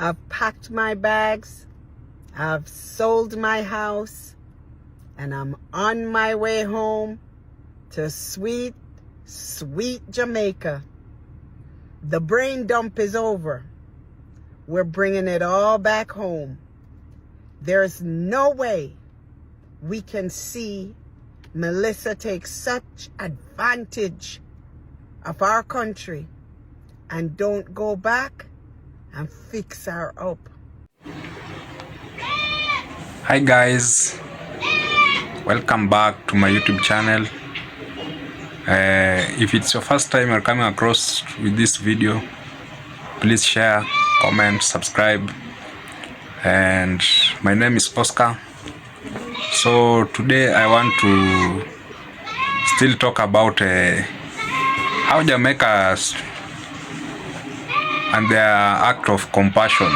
I've packed my bags, I've sold my house, and I'm on my way home to sweet, sweet Jamaica. The brain dump is over. We're bringing it all back home. There's no way we can see Melissa take such advantage of our country and don't go back and fix her up. Hi guys, welcome back to my YouTube channel. If it's your first time you're coming across with this video, please share, comment, subscribe. And my name is Oscar. So today I want to still talk about how Jamaica and their act of compassion.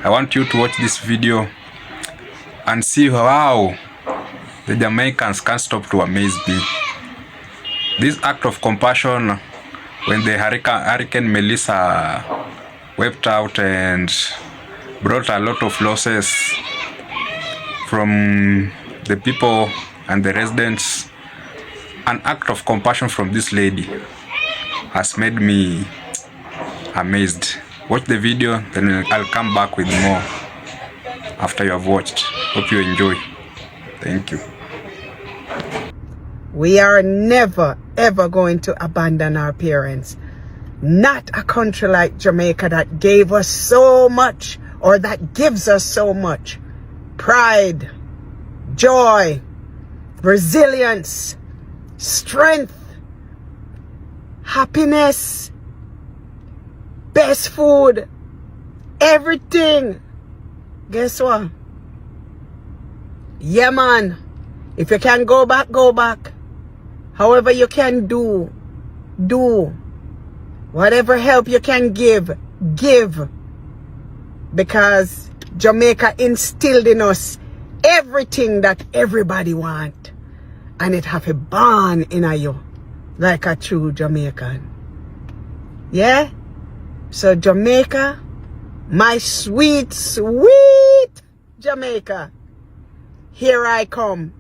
I want you to watch this video and see how the Jamaicans can't stop to amaze me. This act of compassion, when the Hurricane Melissa wiped out and brought a lot of losses from the people and the residents, an act of compassion from this lady has made me amazed. Watch the video, then I'll come back with more after you have watched. Hope you enjoy. Thank you. We are never ever going to abandon our parents. Not a country like Jamaica that gave us so much, or that gives us so much. Pride, joy, resilience, strength, happiness, best food, everything. Guess what? Yeah, man. If you can go back, go back. However you can do. Whatever help you can give. Because Jamaica instilled in us everything that everybody want. And it have a born in you. Like a true Jamaican. Yeah? So Jamaica, my sweet, sweet Jamaica. Here I come.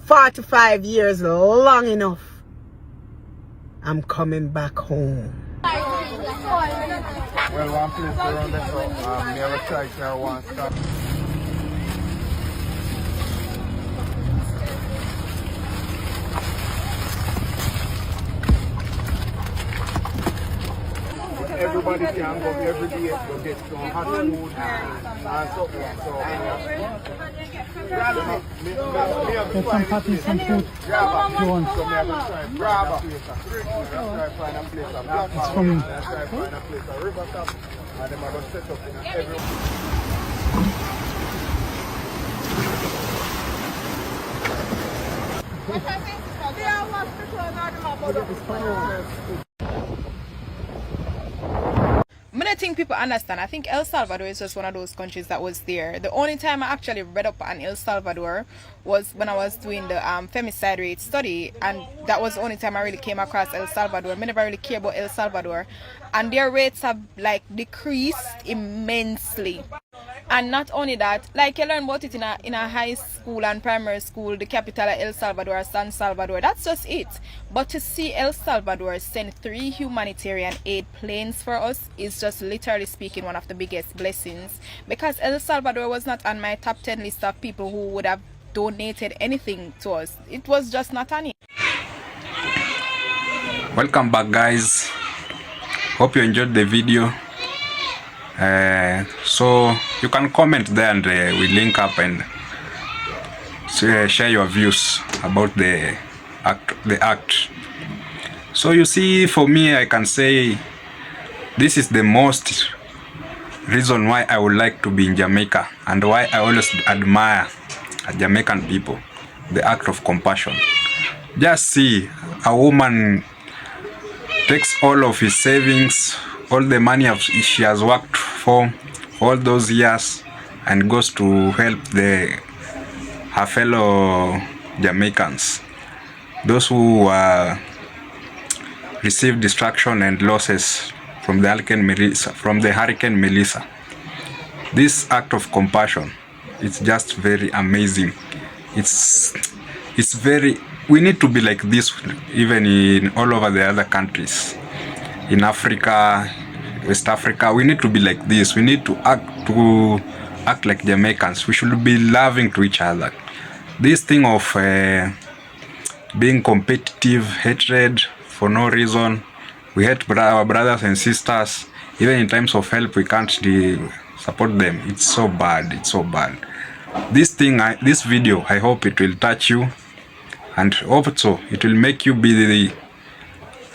45 years long enough. I'm coming back home. Well, one place around there, so never try to one stop. Everybody can go every day to get some hot food and so Get some coffee, some food. Go on. It's from I think people understand. I think El Salvador is just one of those countries that was there. The only time I actually read up on El Salvador was when I was doing the femicide rate study, and that was the only time I really came across El Salvador. I never really care about El Salvador, and their rates have like decreased immensely. And not only that, like you learn about it in a high school and primary school, the capital of El Salvador, San Salvador, that's just it. But to see El Salvador send 3 humanitarian aid planes for us is just literally speaking one of the biggest blessings. Because El Salvador was not on my top 10 list of people who would have donated anything to us. It was just not on it. Welcome back guys. Hope you enjoyed the video. So you can comment there and we link up and share your views about the act. So you see, for me, I can say this is the most reason why I would like to be in Jamaica and why I always admire Jamaican people, the act of compassion. Just see a woman takes all of his savings, all the money she has worked for all those years, and goes to help her fellow Jamaicans, those who received destruction and losses from the Hurricane Melissa. This act of compassion, it's just very amazing. It's very, we need to be like this even in all over the other countries. In Africa, West Africa, we need to be like this. We need to act like Jamaicans. We should be loving to each other. This thing of being competitive, hatred for no reason. We hate our brothers and sisters. Even in times of help, we can't support them. It's so bad. It's so bad. This video, I hope it will touch you, and also it will make you be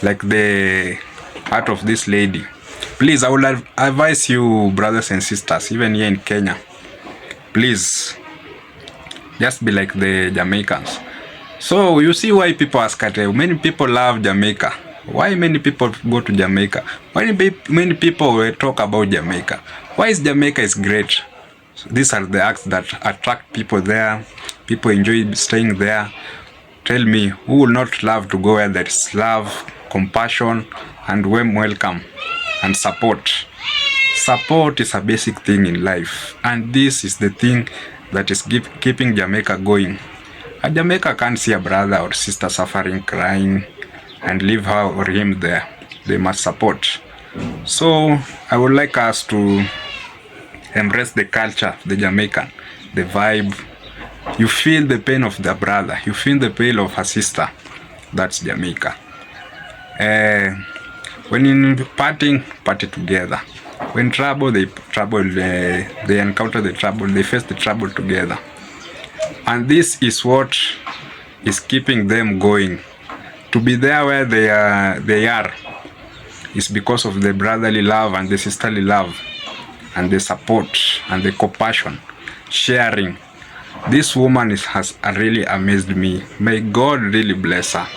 like the heart of this lady. Please, I will advise you, brothers and sisters, even here in Kenya, please just be like the Jamaicans. So you see why people are scattered. Many people love Jamaica. Why many people go to Jamaica? Why many people talk about Jamaica? Why is Jamaica is great? So these are the acts that attract people there. People enjoy staying there. Tell me, who will not love to go where there is love, compassion, and warm welcome and support? Support is a basic thing in life, and this is the thing that is keeping Jamaica going. A Jamaica can't see a brother or sister suffering, crying, and leave her or him there. They must support. So I would like us to embrace the culture, the Jamaican, the vibe. You feel the pain of the brother, you feel the pain of her sister. That's Jamaica. When in partying, party together. When trouble, they encounter the trouble, they face the trouble together. And this is what is keeping them going. To be there where they are is because of the brotherly love and the sisterly love and the support and the compassion, sharing. This woman has really amazed me. May God really bless her.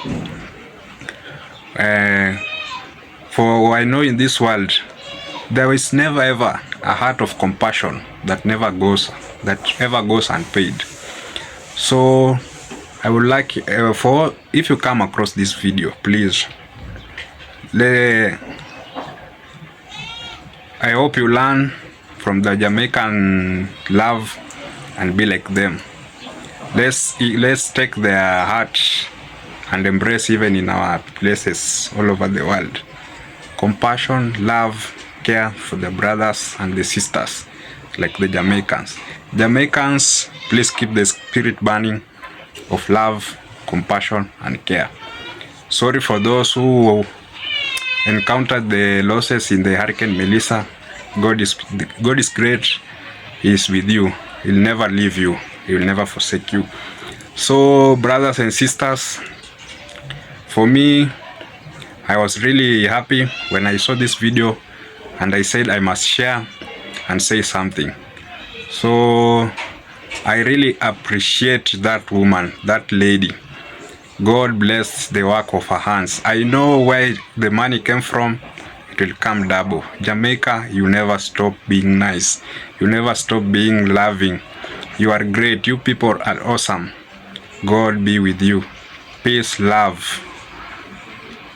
For I know in this world there is never ever a heart of compassion that ever goes unpaid. So I would like if you come across this video, please, I hope you learn from the Jamaican love and be like them. Let's take their heart and embrace even in our places all over the world. Compassion, love, care for the brothers and the sisters like the Jamaicans. Jamaicans, please keep the spirit burning of love, compassion, and care. Sorry for those who encountered the losses in the Hurricane Melissa. God is great. He is with you. He'll never leave you. He will never forsake you. So, brothers and sisters, for me, I was really happy when I saw this video, and I said I must share and say something. So I really appreciate that woman, that lady. God bless the work of her hands. I know where the money came from. It will come double. Jamaica, you never stop being nice. You never stop being loving. You are great. You people are awesome. God be with you. Peace, love.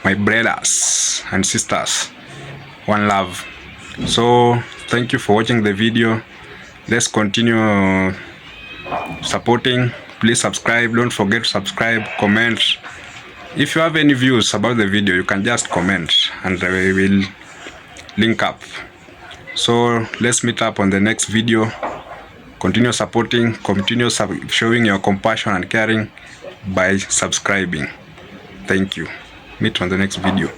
My brothers and sisters. One love. So thank you for watching the video. Let's continue supporting. Please subscribe. Don't forget to subscribe, comment. If you have any views about the video, you can just comment and we will link up. So let's meet up on the next video. Continue supporting, continue showing your compassion and caring by subscribing. Thank you. Meet on the next video.